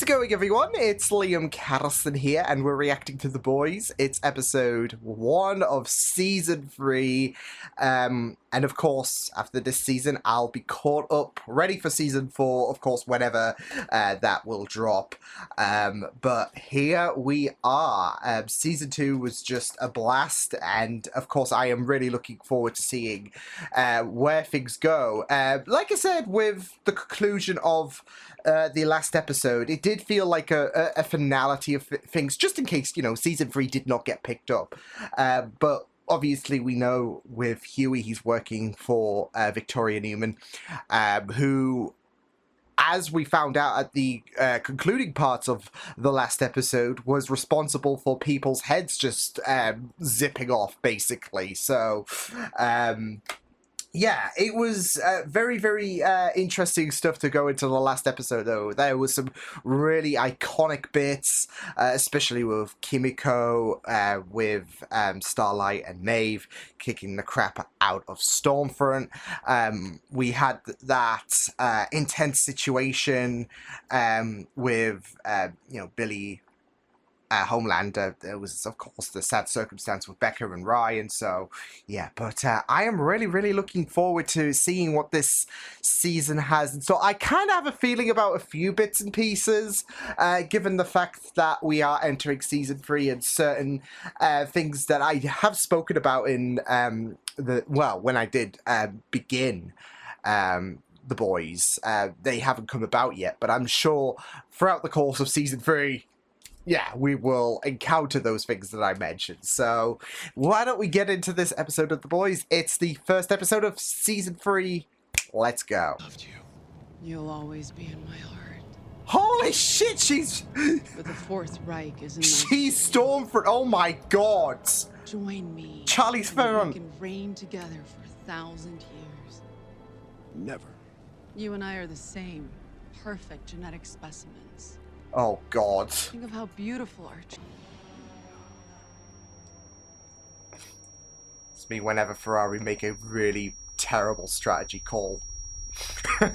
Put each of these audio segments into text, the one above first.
How's it going, everyone? It's Liam Carson here, and we're reacting to The Boys. It's episode 1 of season 3. And of course, after this season, I'll be caught up, ready for season 4, of course, whenever that will drop. But here we are. Season 2 was just a blast, and of course, I am really looking forward to seeing where things go. Like I said, with the conclusion of the last episode, it did feel like a finality of things, just in case, you know, season 3 did not get picked up. But obviously we know with Huey, he's working for Victoria Newman, who, as we found out at the concluding parts of the last episode, was responsible for people's heads just zipping off, basically. So, yeah, it was very, very interesting stuff to go into the last episode, though. There was some really iconic bits, especially with Kimiko, with Starlight and Maeve kicking the crap out of Stormfront. We had that intense situation with, you know, Billy... Homelander. There was, of course, the sad circumstance with Becca and Ryan. So, yeah, but I am really, really looking forward to seeing what this season has. And so I kind of have a feeling about a few bits and pieces, given the fact that we are entering season 3 and certain things that I have spoken about in when I did begin The Boys. They haven't come about yet, but I'm sure throughout the course of season 3, yeah, we will encounter those things that I mentioned. So, why don't we get into this episode of The Boys? It's the first episode of season 3. Let's go. Loved you. You'll always be in my heart. Holy shit, she's... But the Fourth Reich is in my... She's Stormfront. Oh my god. Join me. Charlize Theron. We can reign together for 1,000 years. Never. You and I are the same. Perfect genetic specimens. Oh god. Think of how beautiful our... It's me whenever Ferrari make a really terrible strategy call. Yeah,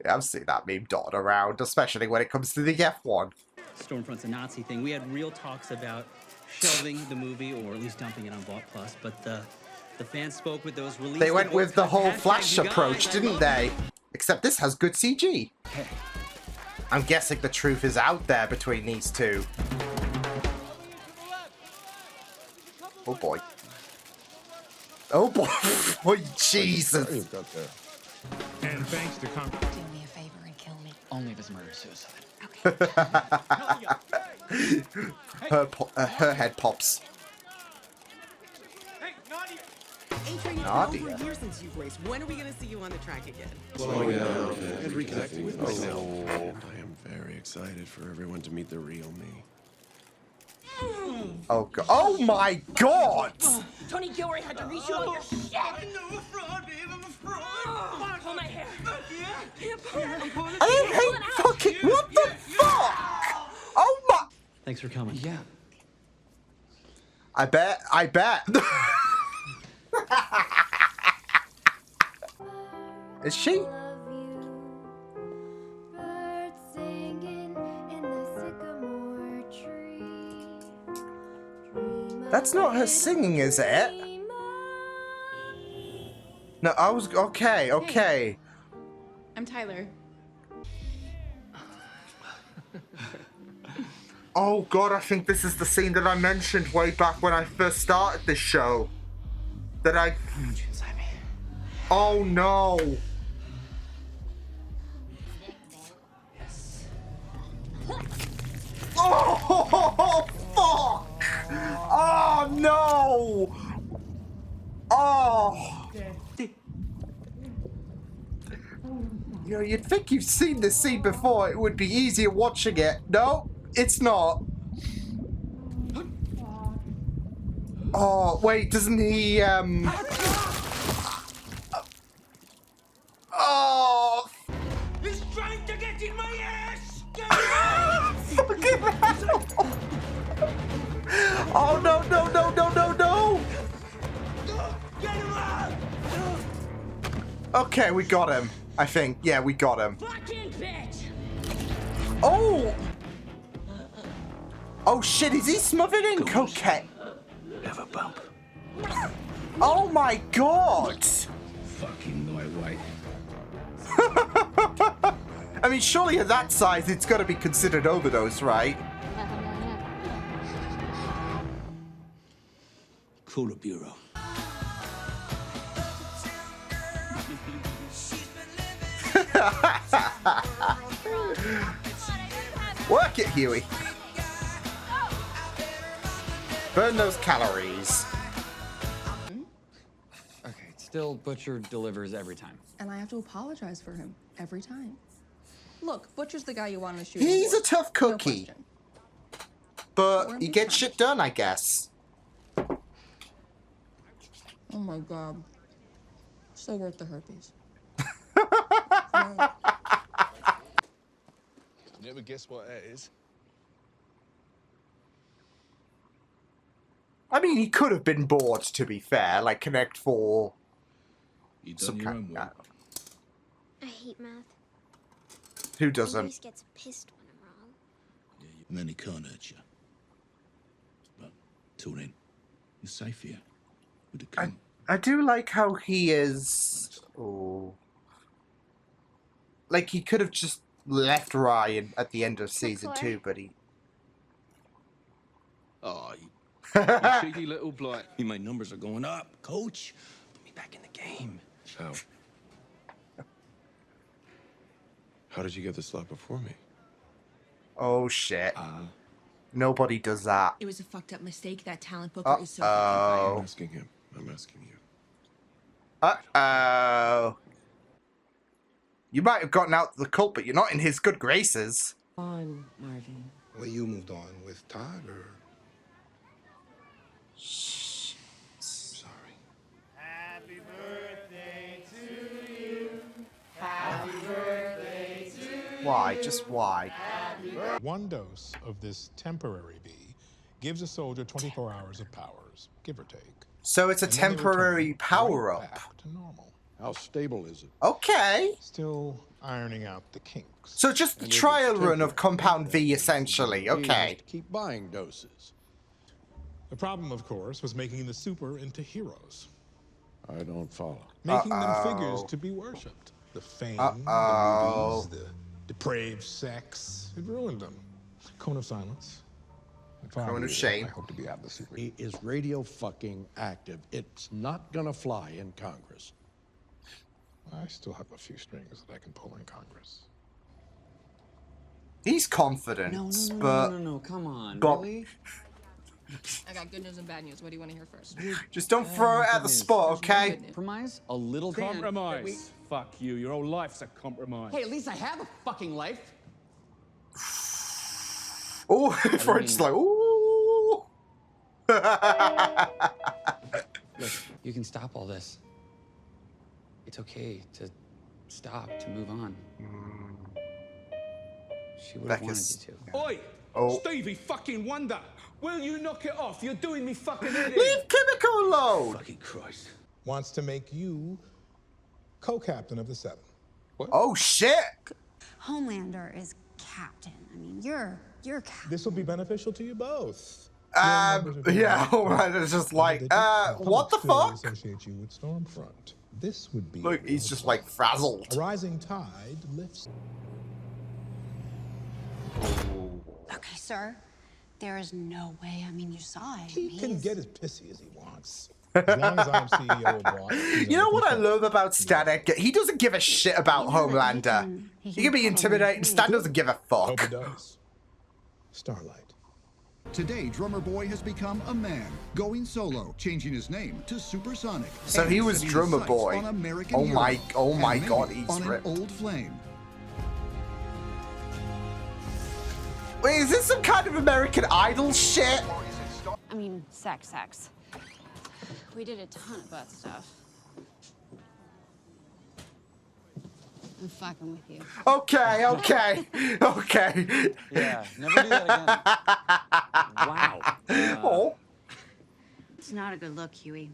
I've seen that meme dotted around, especially when it comes to the F1. Stormfront's a Nazi thing. We had real talks about shelving the movie, or at least dumping it on Vault Plus, but the fans spoke with those release... They went with the whole Flash approach, didn't they? Except this has good CG. Hey. I'm guessing the truth is out there between these two. Oh boy. Oh boy. Oh, Jesus. And thanks to Do me a favor and kill me. Only if it's murder-suicide. Okay. Her head pops. Adrian, it's been over a year since you've raced. When are we going to see you on the track again? Slowing down and reconnecting with myself. And I am very excited for everyone to meet the real me. Oh god. Oh my god! Tony Gilroy had to reach you on your shit! I'm a fraud, babe. I'm a fraud. Pull my hair. I hate fucking... What the fuck? Oh my... Thanks for coming. Yeah. I bet. Is she? That's not her singing, is it? No, I was... Okay. Hey. I'm Tyler. Oh god, I think this is the scene that I mentioned way back when I first started this show. That I... Oh no! Yes. Oh fuck! Oh no! Oh! You know, you'd think you've seen this scene before. It would be easier watching it. No, it's not. Oh wait, doesn't he? Oh! He's trying to get in my ass! Fucking hell! Oh no! Get him out! Okay, we got him. I think. Yeah, we got him. Fucking bitch! Oh! Oh shit, is he smothered in cocaine? Have a bump. Oh my god! Fucking lightweight. I mean, surely at that size, it's got to be considered overdose, right? Cola Bureau. Work it, Huey. Burn those calories. Okay, still Butcher delivers every time. And I have to apologize for him every time. Look, Butcher's the guy you want to shoot. He's a tough No cookie, question. but he gets shit done, I guess. Oh my god. So worth the herpes. Never guess what that is. I mean, he could have been bored, to be fair. Like, Connect 4. You done your own work. I hate math. Who He doesn't? always gets pissed when I'm wrong. Yeah, and then he can't hurt you. But till then, you're safe here with the king. I do like how he is. Oh. Like, he could have just left Ryan at the end of season 2, but he. Oh, you cheeky little blight. My numbers are going up. Coach, put me back in the game. How? How did you get the slot before me? Oh, shit. Nobody does that. It was a fucked up mistake. That talent booker is so fucking I'm Uh-oh. fired. asking him. I'm asking you. Uh-oh. You might have gotten out the cult, but you're not in his good graces. On, Marvin. Well, you moved on with Todd, or? Sorry. Why? Just why? One dose of this temporary bee gives a soldier 24 hours of powers, give or take. So it's a And then they temporary return power right up. back to normal. How stable is it? Okay. Still ironing out the kinks. So just the trial run of Compound V, essentially. Okay. Keep buying doses. The problem, of course, was making the super into heroes. I don't follow. Making them figures to be worshipped. The fame, the movies, the depraved sex. It ruined them. Cone of silence. Cone of shame. I hope to be out of the super. He is radio fucking active. It's not gonna fly in Congress. I still have a few strings that I can pull in Congress. He's confident, but No, come on. but- Really? I got good news and bad news. What do you want to hear first? just don't throw it at the spot, okay? Compromise? A little Compromise. Fuck you. Your whole life's a compromise. Hey, at least I have a fucking life. Oh, French's like, ooh. Look, you can stop all this. It's okay to stop, to move on. She would have wanted Becca's- you to. Oi! Oh. Stevie fucking Wonder! Will you knock it off? You're doing me fucking head in. Leave Kimiko alone. Fucking Christ. Wants to make you co-captain of the Seven. What? Oh shit. Homelander is captain. I mean, you're captain. This will be beneficial to you both. Yeah. Oh man, it's just like, what the fuck? Associate you with Stormfront. This would be. Look, he's just like frazzled. A rising tide lifts. Okay, sir. There is no way. I mean, you saw it. He can get as pissy as he wants. As long as I'm CEO of Block. You know what I love about Stan Edgar? He doesn't give a shit about Homelander. He can be intimidating. Stan doesn't give a Hope fuck. it does. Starlight. Today, Drummer Boy has become a man, going solo, changing his name to Supersonic. So and he was setting his Drummer sights Boy. on American Oh Hero, my and maybe God, he's on ripped. an old flame. Wait, is this some kind of American Idol shit? I mean, sex. We did a ton of butt stuff. I'm fucking with you. Okay. Yeah, never do that again. Wow. Oh. It's not a good look, Huey.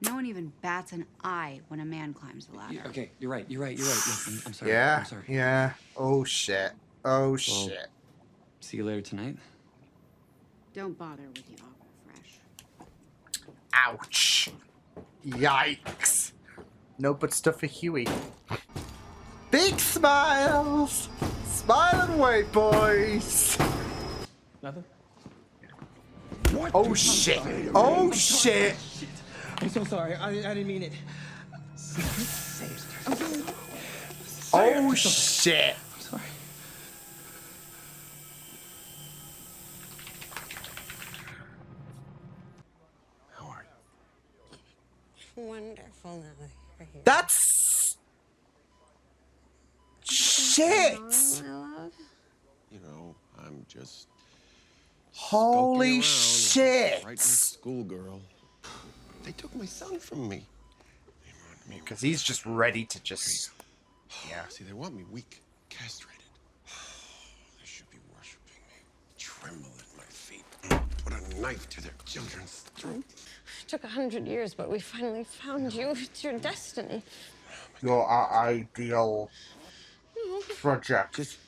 No one even bats an eye when a man climbs the ladder. Okay, you're right. Listen, I'm sorry. Yeah, I'm sorry. yeah. Oh shit. Oh shit. See you later tonight. Don't bother with the aqua fresh. Ouch. Yikes. No but stuff for Huey. Big smiles! Smile and wave, boys! Nothing? What? Oh shit! Oh shit! I'm so sorry. I didn't mean it. Oh shit! I'm sorry. How are you? Wonderful now that you're here. That's shit! My love. You know, I'm just Holy skulking around like a shit! frightened schoolgirl. They took my son from me. They want me Because he's just ready to just... Yeah. See, they want me weak, castrated. They should be worshiping me. Tremble at my feet. Put a knife to their children's throat. It took 100 years, but we finally found you. It's your destiny. Your ideal project. Just,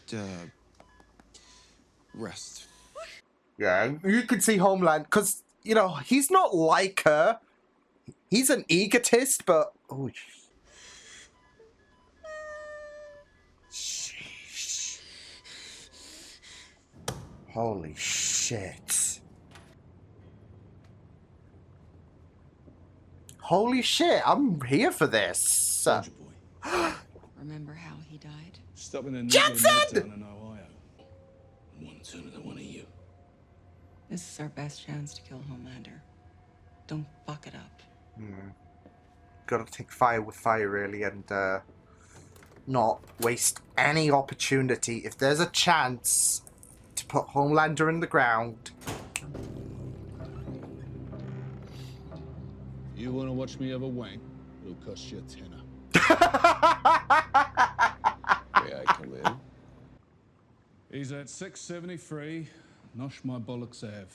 rest. Yeah, you could see Homeland, because, you know, he's not like her. He's an egotist, but... Oh, sheesh. Holy shit. Holy shit, I'm here for this. Remember how he died? Stopping a Jensen! down in Ohio. One sooner than one of you. This is our best chance to kill Homelander. Don't fuck it up. Gotta take fire with fire, really, and not waste any opportunity. If there's a chance to put Homelander in the ground... You want to watch me have a wank? It'll cost you a tenner. May I come in? He's at 673 Nosh My Bollocks Ave.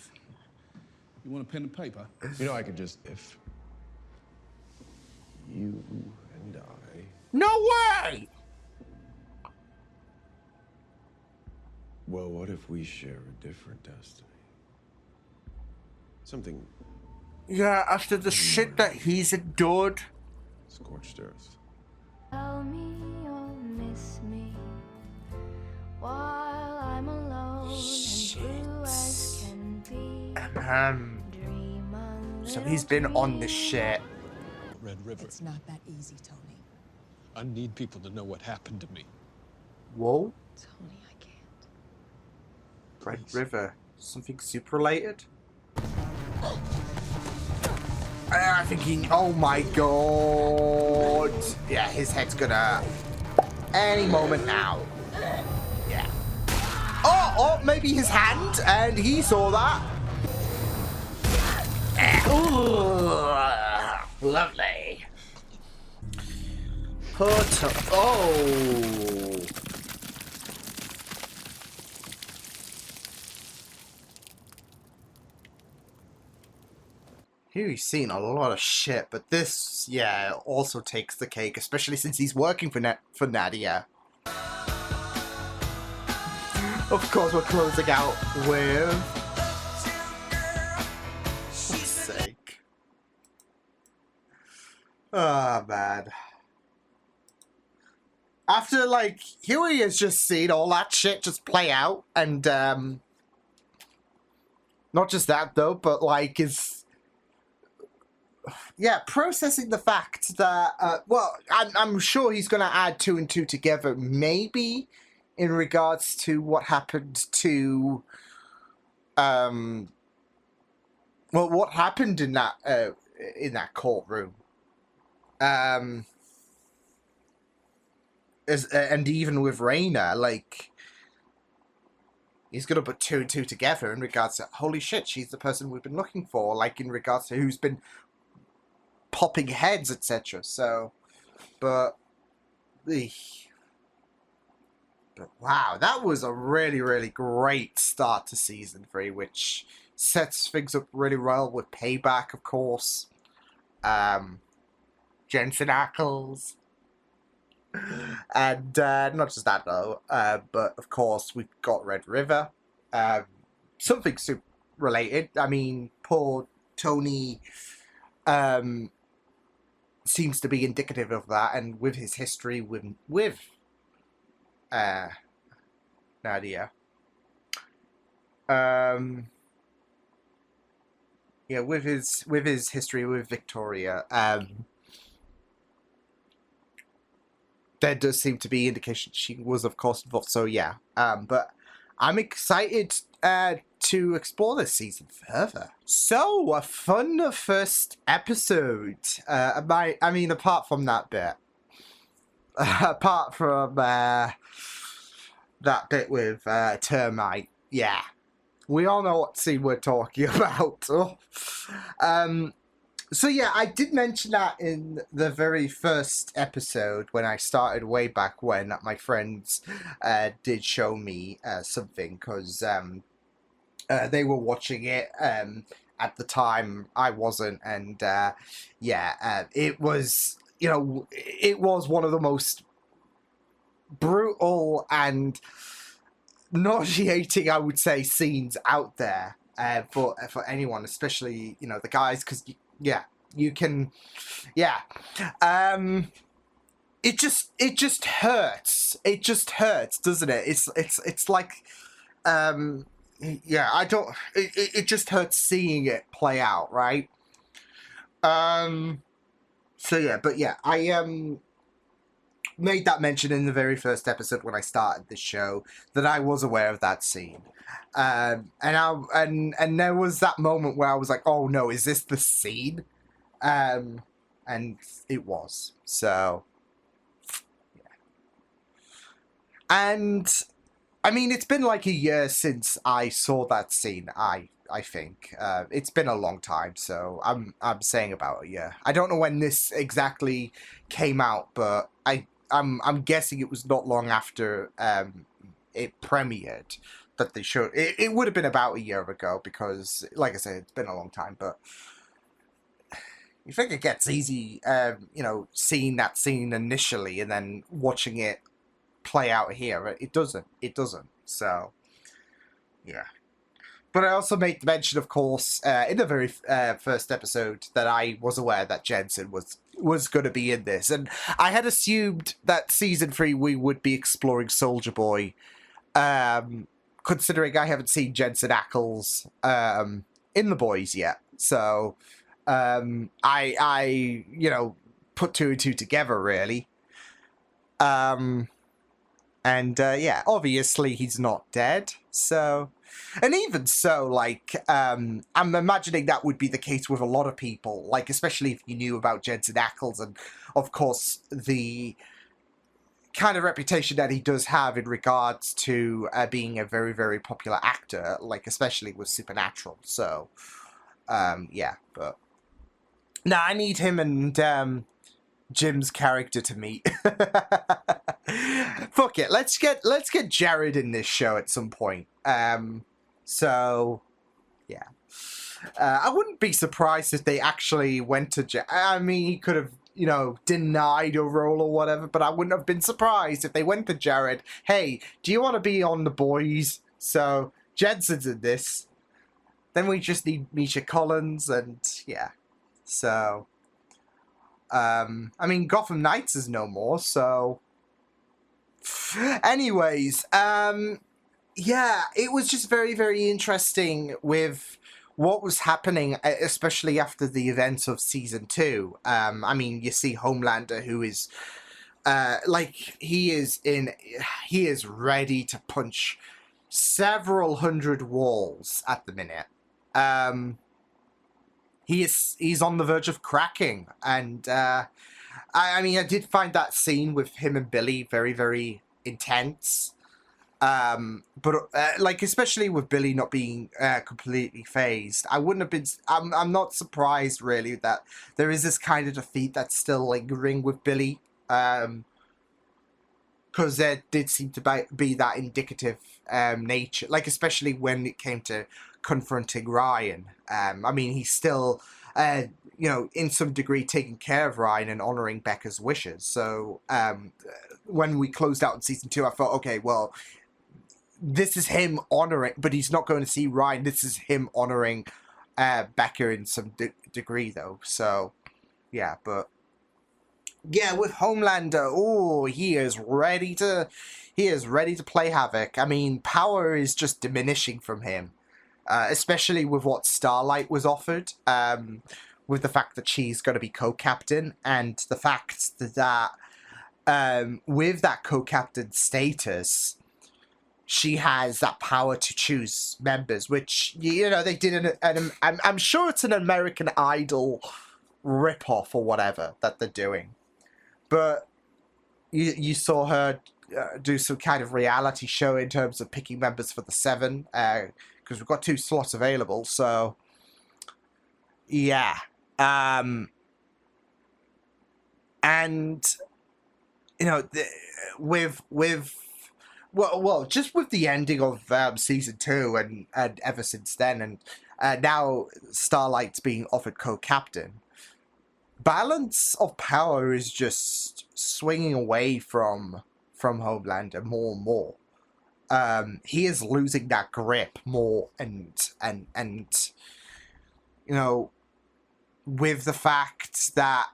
You want a pen and paper? You know, I could just, if you and I... No way! Well, what if we share a different destiny? Something Yeah, after the shit that he's endured. scorched earth. Tell me you'll miss me while I'm alone and blue as can be. Dream a So he's been on this shit. Red River. It's not that easy, Tony. I need people to know what happened to me. Whoa. Tony, I can't. Red River. Something super related? I'm thinking, oh my god. Yeah, his head's gonna... Any moment now. Yeah. Oh, maybe his hand, and he saw that. Ooh, lovely. Oh. He's seen a lot of shit, but this, yeah, also takes the cake, especially since he's working for Nadia. Of course, we're closing out with... For fuck's sake. Ah, man. After, like, Huey has just seen all that shit just play out, and, not just that, though, but, like, yeah, processing the fact that, well, I'm sure he's going to add 2 and 2 together, maybe, in regards to what happened to, well, what happened in that courtroom. And even with Raina, like, he's going to put 2 and 2 together in regards to, holy shit, she's the person we've been looking for, like, in regards to who's been popping heads, etc. So, but wow, that was a really, really great start to season 3, which sets things up really well with Payback, of course. Jensen Ackles. And not just that though, but of course we've got Red River. Something super related. I mean, poor Tony seems to be indicative of that, and with his history with Nadia. Yeah, with his history with Victoria, there does seem to be indication she was, of course, involved. So yeah, but I'm excited to explore this season further. So a fun first episode. I mean, apart from that bit, apart from that bit with Termite, yeah. We all know what scene we're talking about. Oh. So yeah, I did mention that in the very first episode when I started way back when my friends did show me something, because they were watching it at the time. I wasn't, and it was, you know, it was one of the most brutal and nauseating, I would say, scenes out there for anyone, especially, you know, the guys, because you can, it just hurts. It just hurts, doesn't it? It's like, I don't. It just hurts seeing it play out, right? So yeah, but yeah, I made that mention in the very first episode when I started the show that I was aware of that scene, and there was that moment where I was like, oh no, is this the scene? And it was. So yeah. And I mean, it's been like a year since I saw that scene. I think it's been a long time, so I'm saying about a year. I don't know when this exactly came out, but I'm guessing it was not long after it premiered that they showed. It would have been about a year ago, because, like I said, it's been a long time. But you think it gets easy, you know, seeing that scene initially and then watching it play out here. It doesn't. It doesn't. So yeah. But I also made the mention, of course, in the very first episode, that I was aware that Jensen was going to be in this. And I had assumed that Season 3 we would be exploring Soldier Boy, considering I haven't seen Jensen Ackles in The Boys yet. So I you know, put two and two together, really. And yeah, obviously he's not dead, so... And even so, like, I'm imagining that would be the case with a lot of people, like, especially if you knew about Jensen Ackles and, of course, the kind of reputation that he does have in regards to being a very, very popular actor, like, especially with Supernatural. So, yeah, but... Now, I need him and Jim's character to meet. Fuck it, let's get Jared in this show at some point. So yeah, I wouldn't be surprised if they actually went to Jared. I mean, he could have, you know, denied a role or whatever, but I wouldn't have been surprised if they went to Jared. Hey, do you want to be on The Boys? So Jensen's in this. Then we just need Misha Collins, and yeah. So, I mean, Gotham Knights is no more, so... Anyways, yeah, it was just very, very interesting with what was happening, especially after the events of Season 2. I mean, you see Homelander, who is, like, he is ready to punch several hundred walls at the minute. He's on the verge of cracking, and I mean, I did find that scene with him and Billy very, very intense. But like, especially with Billy not being completely phased, I wouldn't have been. I'm not surprised really that there is this kind of defeat that's still lingering with Billy, because there did seem to be that indicative nature, like especially when it came to confronting Ryan. I mean, he's still in some degree taking care of Ryan and honoring Becca's wishes. So when we closed out in season 2, I thought, okay, well, this is him honoring, but he's not going to see Ryan. This is him honoring Becca in some degree, though. So, yeah, but yeah, with Homelander, oh, he is ready to play havoc. I mean, power is just diminishing from him, especially with what Starlight was offered, with the fact that she's going to be co-captain, and the fact that with that co-captain status, she has that power to choose members, which, they did I'm sure it's an American Idol ripoff or whatever that they're doing. But you saw her do some kind of reality show in terms of picking members for the 7, because we've got 2 slots available, so yeah. And, Well, just with the ending of season 2 and ever since then, and now Starlight's being offered co-captain, balance of power is just swinging away from Homelander more and more. He is losing that grip more, and with the fact that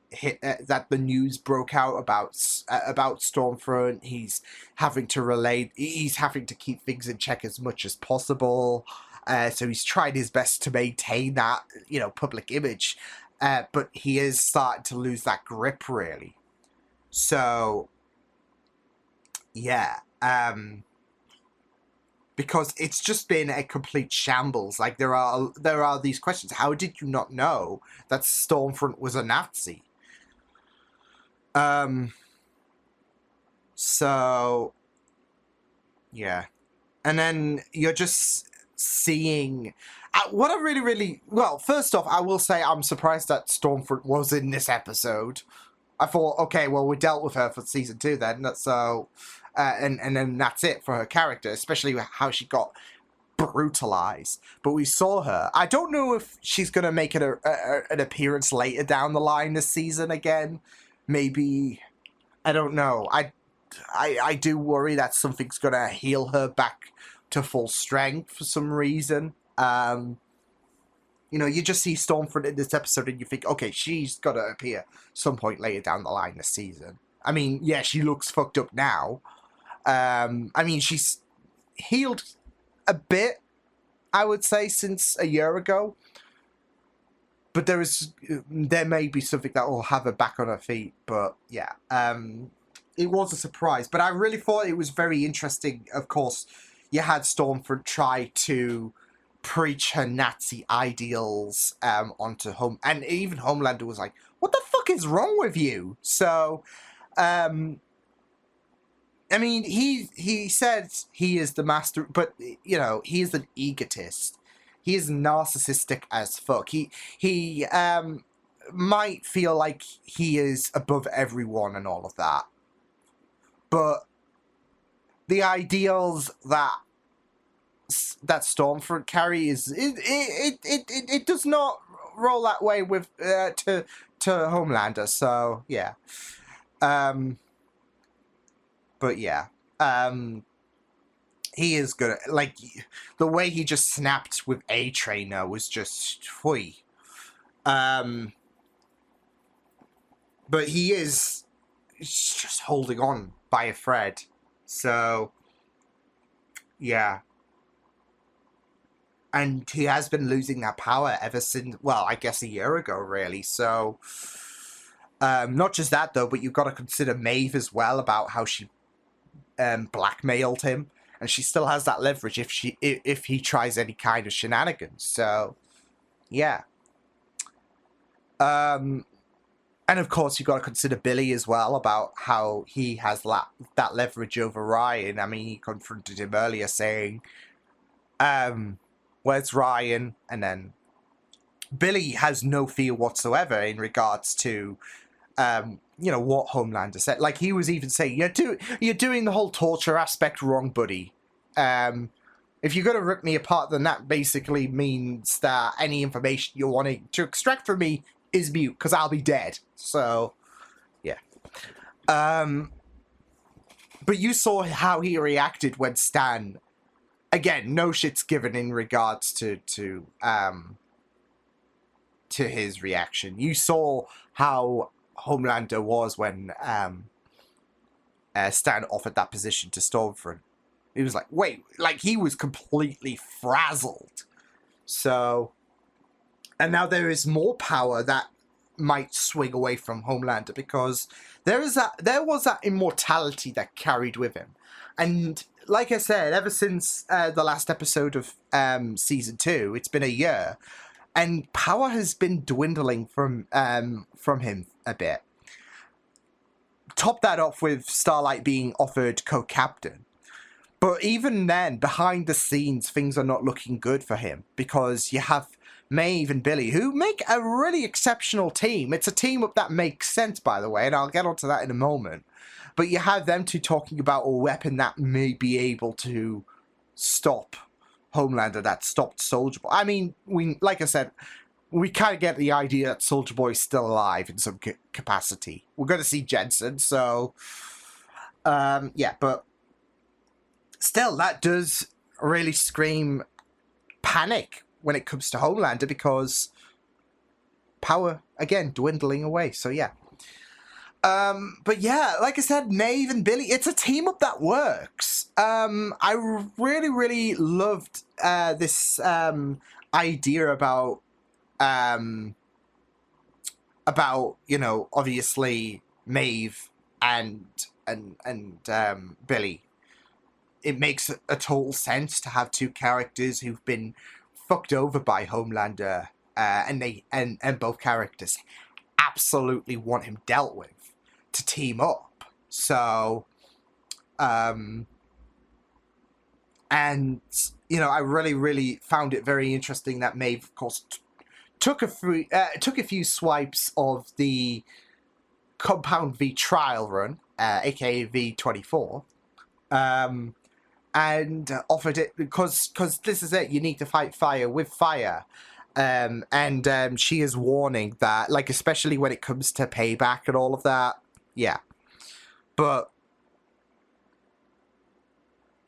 that the news broke out about Stormfront, he's having to keep things in check as much as possible. So he's tried his best to maintain that public image, but he is starting to lose that grip, really. So yeah, because it's just been a complete shambles. Like, there are these questions. How did you not know that Stormfront was a Nazi? So yeah, and then you're just seeing what I really well. First off, I will say I'm surprised that Stormfront was in this episode. I thought, okay, well, we dealt with her for season 2 then, so and then that's it for her character, especially how she got brutalized. But we saw her. I don't know if she's going to make an appearance later down the line this season again. Maybe. I don't know. I do worry that something's going to heal her back to full strength for some reason. You just see Stormfront in this episode and you think, okay, she's got to appear some point later down the line this season. I mean, yeah, she looks fucked up now. I mean, she's healed a bit, I would say, since a year ago. But there may be something that will have her back on her feet. But yeah, it was a surprise. But I really thought it was very interesting. Of course, you had Stormfront try to preach her Nazi ideals onto home, and even Homelander was like, "What the fuck is wrong with you?" So, I mean, he said he is the master, but he is an egotist. He is narcissistic as fuck. He might feel like he is above everyone and all of that, but the ideals that Stormfront carry it does not roll that way with to Homelander. So yeah, but yeah, he is good. Like, the way he just snapped with A-Trainer was just fui. But he's just holding on by a thread. So yeah. And he has been losing that power ever since, well, I guess a year ago, really. So, not just that, though, but you've got to consider Maeve as well, about how she blackmailed him. And she still has that leverage if he tries any kind of shenanigans. So, yeah. And, of course, you've got to consider Billy as well, about how he has that leverage over Ryan. I mean, he confronted him earlier saying, where's Ryan? And then Billy has no fear whatsoever in regards to, what Homelander said. Like, he was even saying, you're doing the whole torture aspect wrong, buddy. If you're going to rip me apart, then that basically means that any information you're wanting to extract from me is mute because I'll be dead. So, yeah. But you saw how he reacted when Stan, again, no shit's given in regards to his reaction. You saw how Homelander was when Stan offered that position to Stormfront. He was like, wait, like he was completely frazzled. So, and now there is more power that might swing away from Homelander because there was that immortality that carried with him. And like I said, ever since the last episode of season 2, it's been a year, and power has been dwindling from him a bit. Top that off with Starlight being offered co-captain. But even then, behind the scenes, things are not looking good for him because you have Maeve and Billy, who make a really exceptional team. It's a team up that makes sense, by the way, and I'll get onto that in a moment. But you have them two talking about a weapon that may be able to stop Homelander, that stopped Soulja Boy. I mean, like I said, we kind of get the idea that Soulja Boy is still alive in some capacity. We're going to see Jensen, so yeah, but still, that does really scream panic when it comes to Homelander because power, again, dwindling away. So, yeah. But yeah, like I said, Maeve and Billy, it's a team up that works. I really, really loved this idea about, you know, obviously Maeve and Billy. It makes a total sense to have two characters who've been fucked over by Homelander, and both characters absolutely want him dealt with to team up. So, and you know, I really, really found it very interesting that Maeve, of course, took a few swipes of the Compound V trial run, aka V24. And offered it because this is it. You need to fight fire with fire, and she is warning that, like, especially when it comes to Payback and all of that. Yeah, but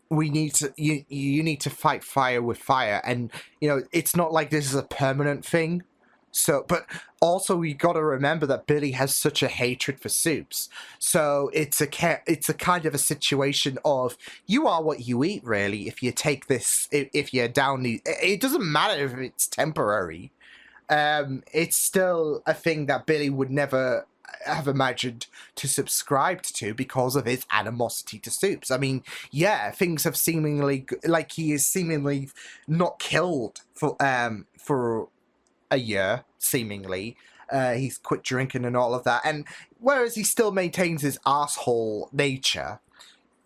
we need to. You need to fight fire with fire, and you know it's not like this is a permanent thing. So, but also we got to remember that Billy has such a hatred for soups. So it's a kind of a situation of you are what you eat, really. If you take this, if you're down the, it doesn't matter if it's temporary. It's still a thing that Billy would never have imagined to subscribe to because of his animosity to soups. I mean, yeah, things have seemingly, like, he is seemingly not killed for a year, seemingly. He's quit drinking and all of that, and whereas he still maintains his asshole nature,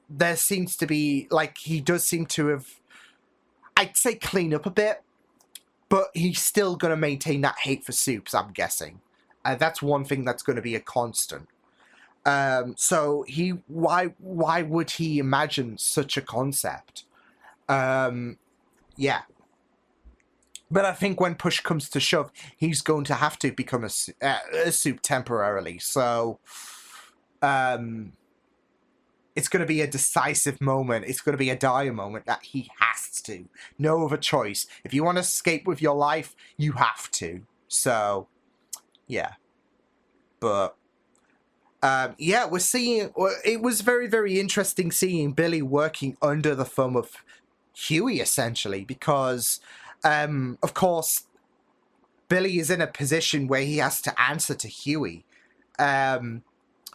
there seems to be, like, he does seem to have, I'd say, clean up a bit, but he's still going to maintain that hate for soups, I'm guessing. That's one thing that's going to be a constant. So why would he imagine such a concept? Yeah. But I think when push comes to shove, he's going to have to become a soup temporarily. So, it's going to be a decisive moment. It's going to be a dire moment that he has to. No other choice. If you want to escape with your life, you have to. So, yeah. But, yeah, we're seeing... It was very, very interesting seeing Billy working under the thumb of Huey, essentially, because... of course, Billy is in a position where he has to answer to Huey.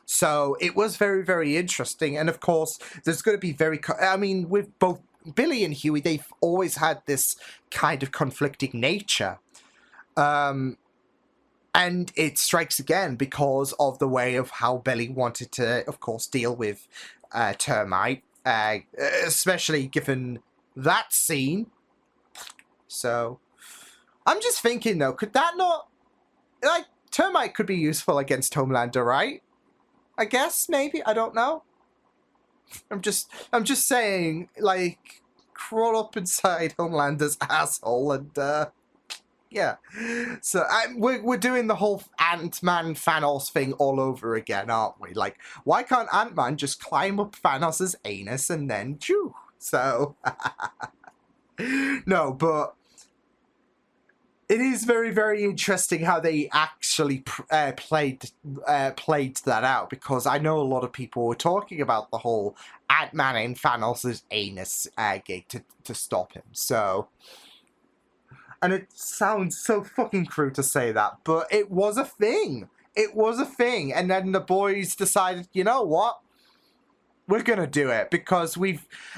So it was very, very interesting. And of course, there's going to be I mean, with both Billy and Huey, they've always had this kind of conflicting nature. And it strikes again because of the way of how Billy wanted to, of course, deal with Termite. Especially given that scene. So, I'm just thinking, though, could that not... Like, Termite could be useful against Homelander, right? I guess, maybe? I don't know. I'm just saying, like, crawl up inside Homelander's asshole and, Yeah. So we're doing the whole Ant-Man Thanos thing all over again, aren't we? Like, why can't Ant-Man just climb up Thanos' anus and then chew? So, no, but it is very, very interesting how they actually played that out, because I know a lot of people were talking about the whole Ant-Man in Thanos' anus gig to stop him. So, and it sounds so fucking crude to say that, but it was a thing. It was a thing, and then the boys decided, you know what? We're gonna do it, because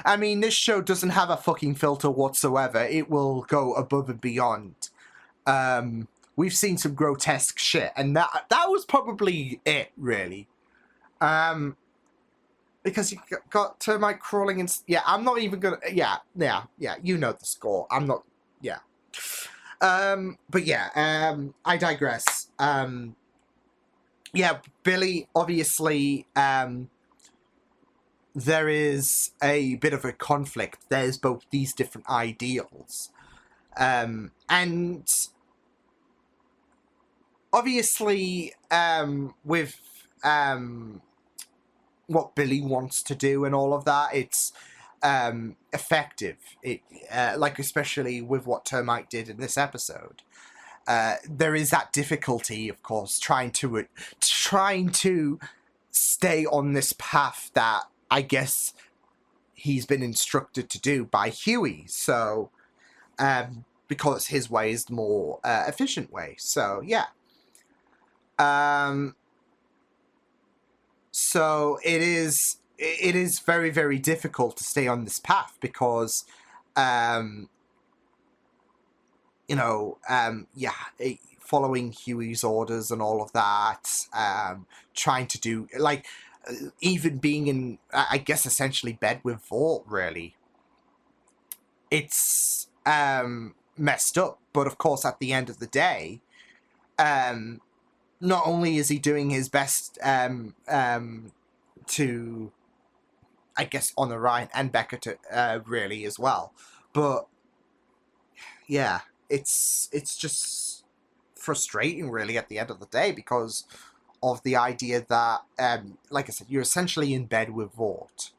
I mean, this show doesn't have a fucking filter whatsoever. It will go above and beyond. We've seen some grotesque shit, and that was probably it, really. Because you got Termite crawling and... Yeah, I'm not even gonna... Yeah, you know the score. I'm not... Yeah. But yeah, I digress. Yeah, Billy, obviously, there is a bit of a conflict. There's both these different ideals. And obviously, with what Billy wants to do and all of that, it's effective. Like, especially with what Termite did in this episode. There is that difficulty, of course, trying to stay on this path that I guess he's been instructed to do by Huey. So, because his way is the more efficient way. So, yeah. So it is very, very difficult to stay on this path, because following Huey's orders and all of that, trying to do, like, even being in, I guess, essentially bed with Vought, really. It's messed up, but of course, at the end of the day, not only is he doing his best to, I guess, honor Ryan and Becca to, really, as well, but yeah, it's just frustrating, really, at the end of the day, because of the idea that, like I said, you're essentially in bed with Vought.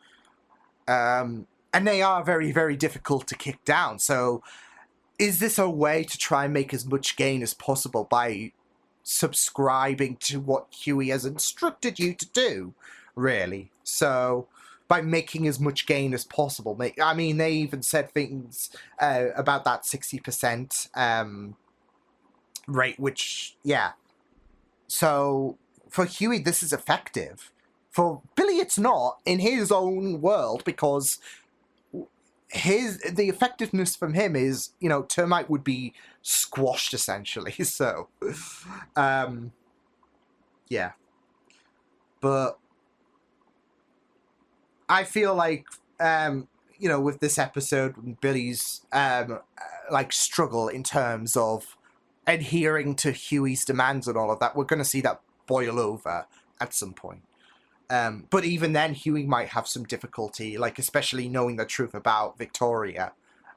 And they are very, very difficult to kick down. So is this a way to try and make as much gain as possible by subscribing to what Huey has instructed you to do, really? So by making as much gain as possible. I mean, they even said things about that 60% rate, which, yeah. So for Huey, this is effective. For Billy, it's not, in his own world, because the effectiveness from him is, Termite would be squashed, essentially. So, yeah. But I feel like, with this episode, Billy's, struggle in terms of adhering to Huey's demands and all of that, we're going to see that boil over at some point. But even then, Huey might have some difficulty, like, especially knowing the truth about Victoria.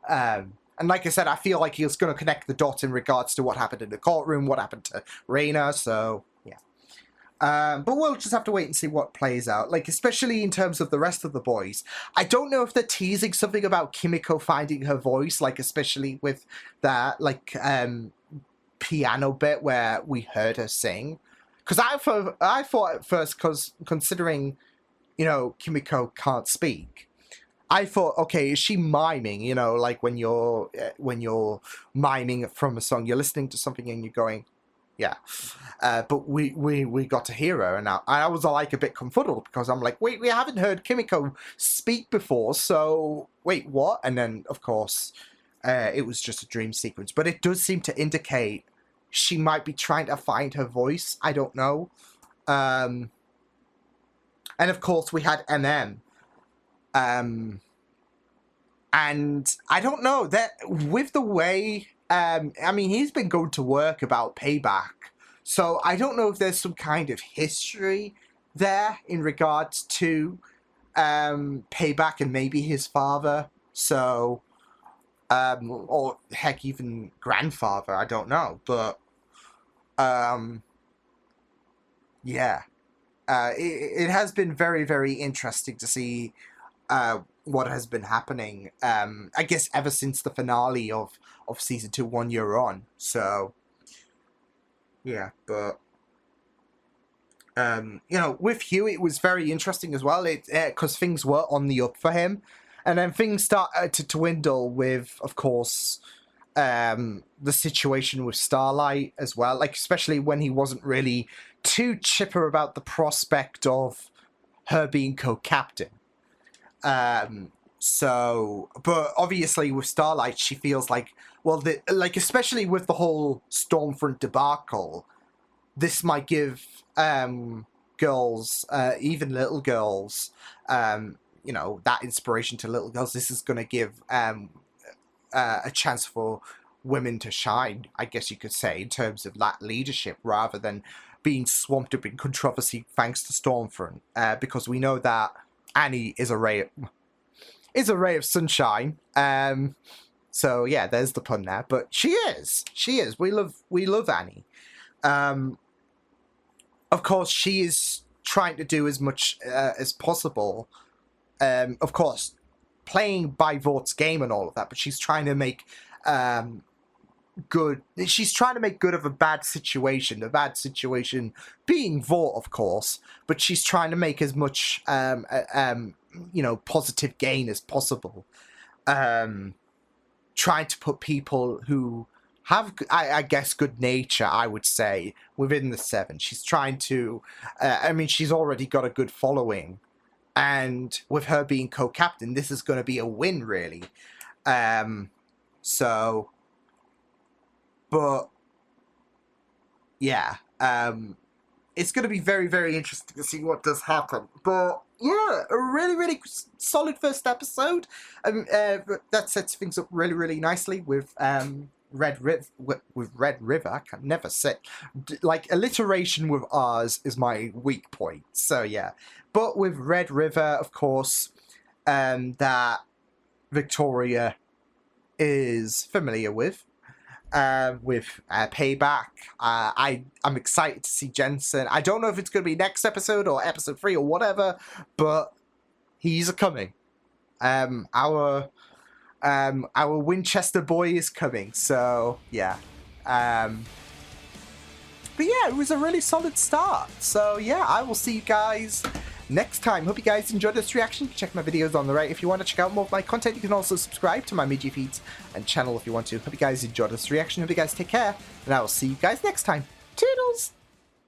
And like I said, I feel like he's going to connect the dots in regards to what happened in the courtroom, what happened to Raina, so, yeah. But we'll just have to wait and see what plays out, like, especially in terms of the rest of the boys. I don't know if they're teasing something about Kimiko finding her voice, like, especially with that, like, piano bit where we heard her sing. Because I thought at first, because considering, Kimiko can't speak, I thought, okay, is she miming? Like when you're miming from a song, you're listening to something and you're going, yeah. But we got to hear her, and I was like a bit confuddled, because I'm like, wait, we haven't heard Kimiko speak before, so wait, what? And then of course, it was just a dream sequence. But it does seem to indicate she might be trying to find her voice. I don't know. And of course, we had MM. And I don't know, that with the way... I mean, he's been going to work about Payback. So I don't know if there's some kind of history there in regards to Payback and maybe his father. So or heck, even grandfather. I don't know, but yeah, it has been very, very interesting to see what has been happening. I guess ever since the finale of season 2, 1 year on. So yeah, but with Hugh, it was very interesting as well. It because things were on the up for him, and then things started to dwindle with, of course, the situation with Starlight as well. Like, especially when he wasn't really too chipper about the prospect of her being co-captain. So, but obviously with Starlight, she feels like, well, especially with the whole Stormfront debacle, this might give girls, even little girls, that inspiration to little girls. This is going to give a chance for women to shine, I guess you could say, in terms of that leadership, rather than being swamped up in controversy thanks to Stormfront, because we know that Annie is a ray of sunshine. So yeah, there's the pun there. But she is. We love Annie. Of course, she is trying to do as much as possible. Of course, playing by Vort's game and all of that, but she's trying to make good. She's trying to make good of a bad situation. The bad situation being Vort, of course, but she's trying to make as much positive gain as possible. Trying to put people who have, I guess, good nature, I would say, within the Seven. She's trying to, she's already got a good following, and with her being co-captain, this is going to be a win, really. But yeah, it's going to be very, very interesting to see what does happen. But yeah, a really, really solid first episode. That sets things up really, really nicely with Red River. I can never say, like, alliteration with R's is my weak point. So yeah, but with Red River, of course, that Victoria is familiar with Payback. I'm excited to see Jensen. I don't know if it's going to be next episode or episode 3 or whatever, but he's coming. Our Winchester boy is coming. So yeah. But yeah, it was a really solid start. So yeah, I will see you guys next time. Hope you guys enjoyed this reaction. Check my videos on the right if you want to check out more of my content. You can also subscribe to my media feeds and channel if you want to. Hope you guys enjoyed this reaction. Hope you guys take care, and I will see you guys next time. Toodles!